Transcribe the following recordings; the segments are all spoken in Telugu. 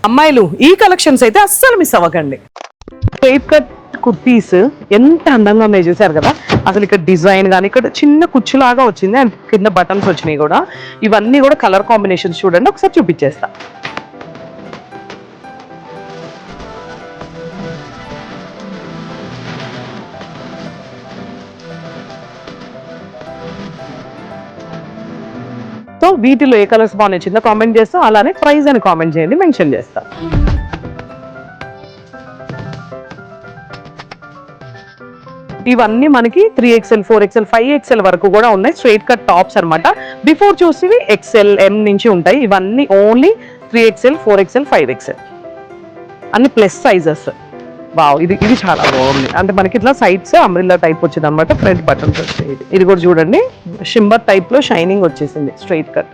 అమ్మాయిలు ఈ కలెక్షన్స్ అయితే అస్సలు మిస్ అవ్వకండి. స్ట్రైట్ కట్ కుర్తీస్ ఎంత అందంగా ఉన్నాయి చూసారు కదా. అసలు ఇక్కడ డిజైన్ కానీ ఇక్కడ చిన్న కుచ్చులాగా వచ్చింది అండ్ కింద బటన్స్ వచ్చినాయి కూడా. ఇవన్నీ కూడా కలర్ కాంబినేషన్స్ చూడండి, ఒకసారి చూపించేస్తా. సో వీటిలో ఏ కలర్స్ బాగా నచ్చిందో కామెంట్ చేస్తా, అలానే ప్రైస్ అని కామెంట్ చేయండి, మెన్షన్ చేస్తా. ఇవన్నీ మనకి 3XL 4XL 5XL వరకు కూడా ఉన్నాయి. స్ట్రైట్ కట్ టాప్స్ అనమాట. బిఫోర్ చూసి XL M నుంచి ఉంటాయి. ఇవన్నీ ఓన్లీ 3XL 4XL 5XL అన్ని ప్లస్ సైజెస్. వావ్, ఇది చాలా బాగుంది. అంటే మనకి ఇట్లా సైడ్స్ అంబ్రిల్లా టైప్ వచ్చింది అనమాట. ఫ్రంట్ బటన్స్ వచ్చాయి. ఇది కూడా చూడండి, షింబర్ టైప్ లో షైనింగ్ వచ్చేసింది. స్ట్రైట్ కట్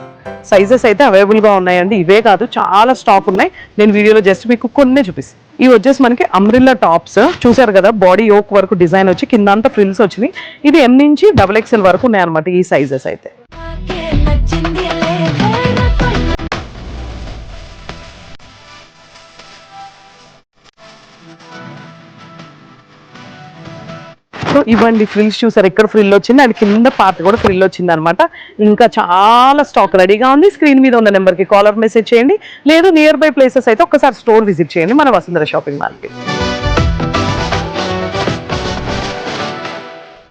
సైజెస్ అయితే అవైలబుల్ గా ఉన్నాయండి. ఇవే కాదు చాలా స్టాక్ ఉన్నాయి. నేను వీడియోలో జస్ట్ మీకు కొన్నే చూపిస్తాను. ఇవి వచ్చేసి మనకి అంబ్రిల్లా టాప్స్ చూసారు కదా. బాడీ యోక్ వరకు డిజైన్ వచ్చి కింద అంతా ఫ్రిల్స్ వచ్చినాయి. ఇది M నుంచి XXL వరకు ఉన్నాయి అనమాట ఈ సైజెస్ అయితే. సో ఇవ్వండి ఫ్రిల్స్ చూసారు, ఎక్కడ ఫ్రిల్ వచ్చింది అండ్ కింద పార్ట్ కూడా ఫ్రిల్ వచ్చింది అనమాట. ఇంకా చాలా స్టాక్ రెడీగా ఉంది. స్క్రీన్ మీద ఉన్న నెంబర్కి కాలర్ మెసేజ్ చేయండి, లేదు నియర్ బై ప్లేసెస్ అయితే ఒకసారి స్టోర్ విజిట్ చేయండి మన వసుంధర షాపింగ్ మాల్కి.